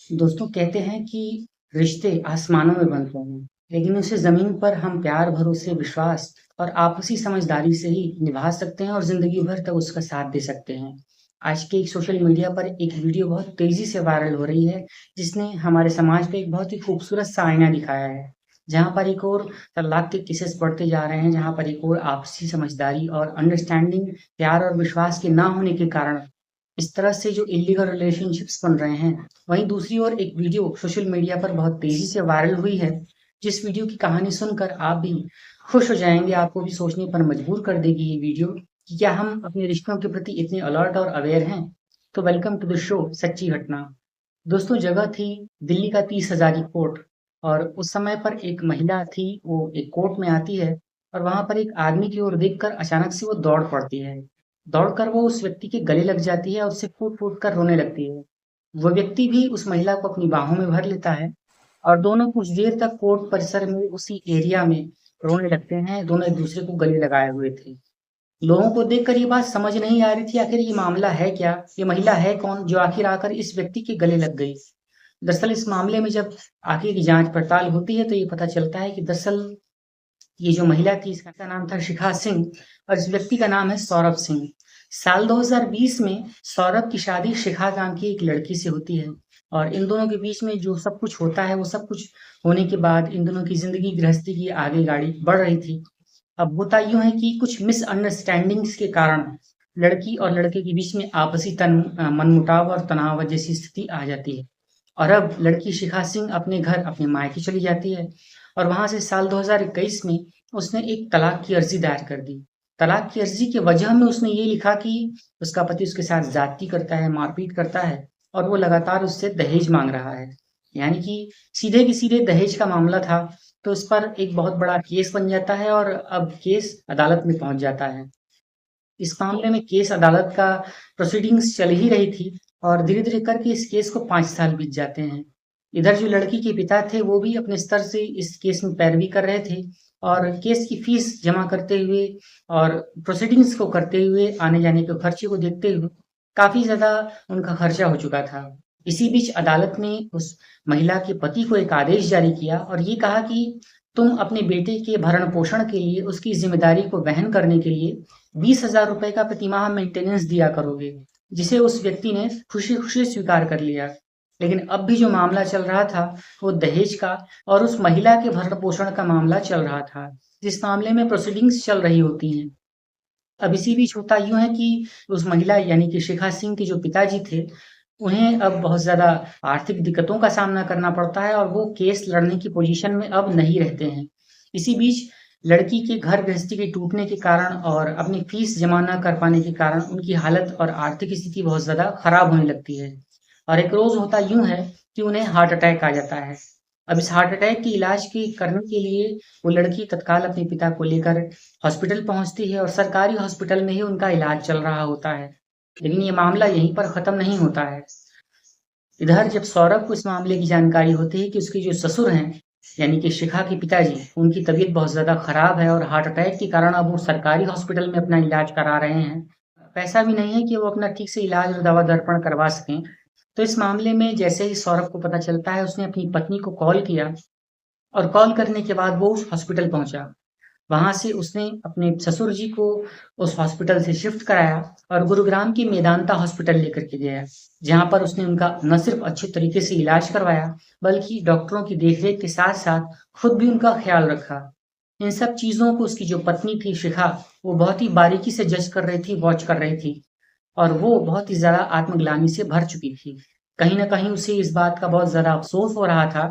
दोस्तों कहते हैं कि रिश्ते आसमानों में बनते हैं, लेकिन उसे ज़मीन पर हम प्यार, भरोसे, विश्वास और आपसी समझदारी से ही निभा सकते हैं और ज़िंदगी भर तक उसका साथ दे सकते हैं। आज के एक सोशल मीडिया पर एक वीडियो बहुत तेज़ी से वायरल हो रही है, जिसने हमारे समाज पे एक बहुत ही खूबसूरत सा आईना दिखाया है। जहाँ पर एक ओर तलाक के केसेस बढ़ते जा रहे हैं, जहाँ पर एक ओर आपसी समझदारी और अंडरस्टैंडिंग, प्यार और विश्वास के ना होने के कारण इस तरह से जो इल्लीगल रिलेशनशिप्स बन रहे हैं, वहीं दूसरी ओर एक वीडियो सोशल मीडिया पर बहुत तेज़ी से वायरल हुई है, जिस वीडियो की कहानी सुनकर आप भी खुश हो जाएँगे, आपको भी सोचने पर मजबूर कर देगी ये वीडियो कि क्या हम अपने रिश्तों के प्रति इतने अलर्ट और अवेयर हैं? तो वेलकम टू द शो सच्ची घटना। दोस्तों जगह थी दिल्ली का 30 हज़ारी कोर्ट और उस समय पर एक महिला थी, वो एक कोर्ट में आती है और वहाँ पर एक आदमी की ओर देखकर अचानक से वो दौड़ पड़ती है। दौड़कर वो उस व्यक्ति के गले लग जाती है और उससे फूट-फूट कर रोने लगती है। वो व्यक्ति भी उस महिला को अपनी बाहों में भर लेता है और दोनों कुछ देर तक कोर्ट परिसर में उसी एरिया में रोने लगते हैं, दोनों एक-दूसरे को गले लगाए हुए थे। लोगों को देखकर ये बात समझ नहीं आ रही थी आखिर ये मामला है क्या? ये महिला है कौन जो आखिर आकर इस व्यक्ति के गले लग गई? दरअसल इस मामले में जब आगे की जाँच-पड़ताल होती है तो ये पता चलता है कि दरअसल ये जो महिला थी इसका नाम था शिखा सिंह और इस व्यक्ति का नाम है सौरभ सिंह। साल 2020 में सौरभ की शादी शिखा नाम की एक लड़की से होती है और इन दोनों के बीच में जो सब कुछ होता है वो सब कुछ होने के बाद इन दोनों की ज़िंदगी गृहस्थी की आगे गाड़ी बढ़ रही थी। अब होता यूँ है कि कुछ मिसअंडरस्टैंडिंग्स के कारण लड़की और लड़के के बीच में आपसी मनमुटाव और तनाव जैसी स्थिति आ जाती है। और अब लड़की शिखा सिंह अपने घर अपने मायके चली जाती है और वहाँ से साल 2021 में उसने एक तलाक की अर्ज़ी दायर कर दी। तलाक की अर्ज़ी की वजह में उसने ये लिखा कि उसका पति उसके साथ ज़्यादती करता है, मारपीट करता है और वो लगातार उससे दहेज माँग रहा है। यानी कि सीधे की सीधे दहेज का मामला था, तो इस पर एक बहुत बड़ा केस बन जाता है और अब केस अदालत में पहुँच जाता है। इस मामले में केस अदालत का प्रोसीडिंग्स चल ही रही थी और धीरे-धीरे करके इस केस को 5 साल बीत जाते हैं। इधर जो लड़की के पिता थे, वो भी अपने स्तर से इस केस में पैरवी कर रहे थे और केस की फीस जमा करते हुए और प्रोसीडिंग्स को करते हुए, आने-जाने के खर्चे को देखते हुए, काफ़ी ज़्यादा उनका खर्चा हो चुका था। इसी बीच अदालत ने उस महिला के पति को एक आदेश जारी किया और ये कहा कि तुम अपने बेटे के भरण-पोषण के लिए, उसकी ज़िम्मेदारी को वहन करने के लिए 20,000 रुपए का प्रतिमाह मेंटेनेंस दिया करोगे, जिसे उस व्यक्ति ने खुशी-खुशी स्वीकार कर लिया। लेकिन अब भी जो मामला चल रहा था, वो दहेज का और उस महिला के भरण-पोषण का मामला चल रहा था, जिस मामले में प्रोसीडिंग्स चल रही होती हैं। अब इसी बीच होता यूँ है कि उस महिला यानी कि शिखा सिंह के जो पिताजी थे, उन्हें अब बहुत ज़्यादा आर्थिक दिक्कतों का सामना करना पड़ता है और वो केस लड़ने की पोजीशन में अब नहीं रहते हैं। इसी बीच लड़की के घर गृहस्थी के टूटने के कारण और अपनी फीस जमा ना कर पाने के कारण उनकी हालत और आर्थिक स्थिति बहुत ज़्यादा खराब होने लगती है। और एक रोज़ होता यूँ है कि उन्हें हार्ट अटैक आ जाता है। अब इस हार्ट अटैक के इलाज की करने के लिए वो लड़की तत्काल अपने पिता को लेकर हॉस्पिटल पहुँचती है और सरकारी हॉस्पिटल में ही उनका इलाज चल रहा होता है। लेकिन ये मामला यहीं पर ख़त्म नहीं होता है। इधर जब सौरभ को इस मामले की जानकारी होती है कि उसके जो ससुर हैं, यानी कि शिखा के पिताजी, उनकी तबीयत बहुत ज़्यादा ख़राब है और हार्ट अटैक के कारण अब वो सरकारी हॉस्पिटल में अपना इलाज करा रहे हैं। पैसा भी नहीं है कि वो अपना ठीक से इलाज और दवा-दर्पण करवा सकें। तो इस मामले में जैसे ही सौरभ को पता चलता है, उसने अपनी पत्नी को कॉल किया और कॉल करने के बाद वो उस हॉस्पिटल पहुँचा। वहाँ से उसने अपने ससुर जी को उस हॉस्पिटल से शिफ्ट कराया और गुरुग्राम के मेदांता हॉस्पिटल लेकर के गया, जहाँ पर उसने उनका न सिर्फ अच्छे तरीके से इलाज करवाया, बल्कि डॉक्टरों की देखरेख के साथ-साथ खुद भी उनका ख़्याल रखा। इन सब चीज़ों को उसकी जो पत्नी थी शिखा, वो बहुत ही बारीकी से जज कर रही थी, वॉच कर रही थी और वो बहुत ही ज़्यादा आत्मग्लानि से भर चुकी थी। कहीं न कहीं उसे इस बात का बहुत ज़्यादा अफ़सोस हो रहा था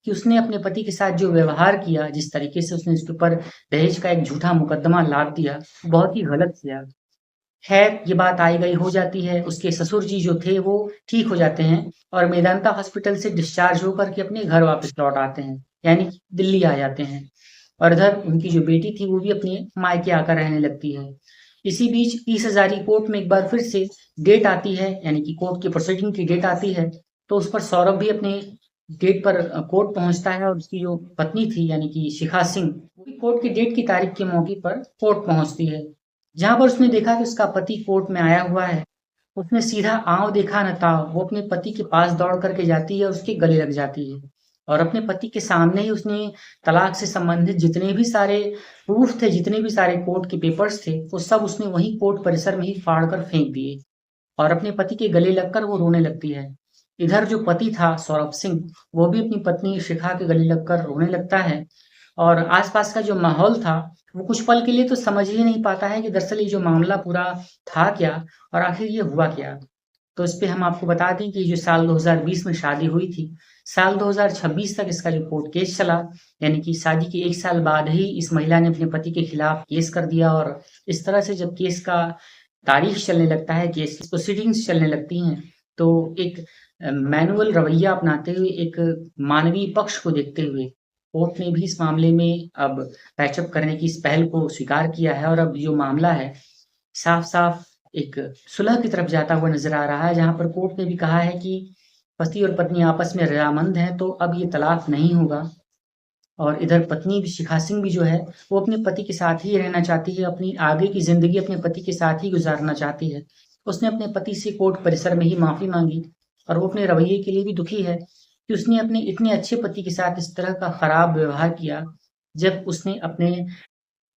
कि उसने अपने पति के साथ जो व्यवहार किया, जिस तरीके से उसने उसके ऊपर दहेज का एक झूठा मुकदमा लाद दिया, बहुत ही गलत किया। ख़ैर ये बात आई-गई हो जाती है, उसके ससुर जी जो थे वो ठीक हो जाते हैं और मेदांता हॉस्पिटल से डिस्चार्ज होकर के अपने घर वापस लौट आते हैं, यानी कि दिल्ली आ जाते हैं और इधर उनकी जो बेटी थी वो भी अपने मायके आकर रहने लगती है। इसी बीच 30 हज़ारी कोर्ट में एक बार फिर से डेट आती है, यानी कि कोर्ट की प्रोसीडिंग की डेट आती है, तो उस पर सौरभ भी अपने डेट पर कोर्ट पहुँचता है और उसकी जो पत्नी थी यानी कि शिखा सिंह, वो भी कोर्ट की डेट की तारीख के मौके पर कोर्ट पहुँचती है। जहाँ पर उसने देखा कि उसका पति कोर्ट में आया हुआ है, उसने सीधा आँव देखा न ताव, वो अपने पति के पास दौड़ करके जाती है और उसके गले लग जाती है। और अपने पति के सामने ही उसने तलाक से संबंधित जितने भी सारे प्रूफ थे, जितने भी सारे कोर्ट के पेपर्स थे, वो सब उसने वहीं कोर्ट परिसर में ही फाड़ कर फेंक दिए और अपने पति के गले लगकर वो रोने लगती है। इधर जो पति था सौरभ सिंह, वो भी अपनी पत्नी शिखा के गले लगकर रोने लगता है और आसपास का जो माहौल था, वो कुछ पल के लिए तो समझ ही नहीं पाता है कि दरअसल ये जो मामला पूरा था क्या और आखिर ये हुआ क्या? तो इस पे हम आपको बता दें कि जो साल 2020 में शादी हुई थी, साल 2026 तक इसका जो कोर्ट केस चला, यानी कि शादी के 1 साल बाद ही इस महिला ने अपने पति के खिलाफ केस कर दिया और इस तरह से जब केस का तारीख चलने लगता है, केस प्रोसीडिंग्स चलने लगती हैं, तो एक मैनुअल रवैया अपनाते हुए, एक मानवीय पक्ष को देखते हुए, कोर्ट ने भी इस मामले में अब पैचअप करने की इस पहल को स्वीकार किया है और अब जो मामला है, साफ-साफ एक सुलह की तरफ जाता हुआ नज़र आ रहा है, जहाँ पर कोर्ट ने भी कहा है कि पति और पत्नी आपस में रज़ामंद हैं, तो अब ये तलाक नहीं होगा। और इधर पत्नी भी शिखा सिंह भी जो है, वो अपने पति के साथ ही रहना चाहती है, अपनी आगे की ज़िंदगी अपने पति के साथ ही गुज़ारना चाहती है। उसने अपने पति से कोर्ट परिसर में ही माफ़ी माँगी और वो अपने रवैये के लिए भी दुखी है कि उसने अपने इतने अच्छे पति के साथ इस तरह का खराब व्यवहार किया, जब उसने अपने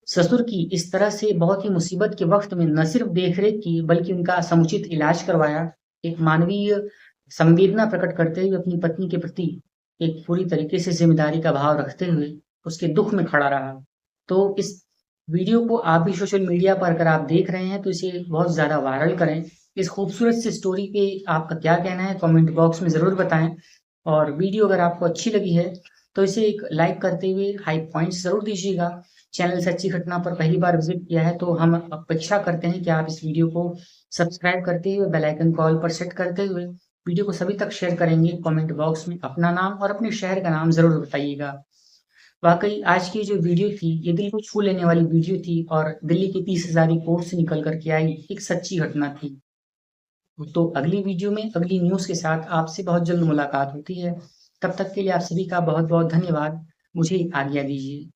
ससुर की इस तरह से बहुत ही मुसीबत के वक़्त में न सिर्फ़ देख-रेख की, बल्कि उनका समुचित इलाज करवाया। एक मानवीय संवेदना प्रकट करते हुए अपनी पत्नी के प्रति एक पूरी तरीके से ज़िम्मेदारी का भाव रखते हुए उसके दुःख में खड़ा रहा। तो इस वीडियो को आप भी सोशल मीडिया पर अगर आप देख रहे हैं तो इसे बहुत ज़्यादा वायरल करें। इस खूबसूरत सी स्टोरी पे आपका क्या कहना है कमेंट बॉक्स में ज़रूर बताएँ और वीडियो अगर आपको अच्छी लगी है तो इसे एक लाइक करते हुए हाई पॉइंट्स ज़रूर दीजिएगा। चैनल सच्ची घटना पर पहली बार विज़िट किया है तो हम अपेक्षा करते हैं कि आप इस वीडियो को सब्सक्राइब करते हुए बेल आइकन को ऑल पर सेट करते हुए वीडियो को सभी तक शेयर करेंगे। कमेंट बॉक्स में अपना नाम और अपने शहर का नाम ज़रूर बताइएगा। वाक़ई आज की जो वीडियो थी, ये दिल को छू लेने वाली वीडियो थी और दिल्ली के 30 हज़ारी कोर्ट से निकल कर के आई एक सच्ची घटना थी। तो अगली वीडियो में अगली न्यूज़ के साथ आपसे बहुत जल्द मुलाकात होती है। तब तक के लिए आप सभी का बहुत-बहुत धन्यवाद। मुझे आज्ञा दीजिए।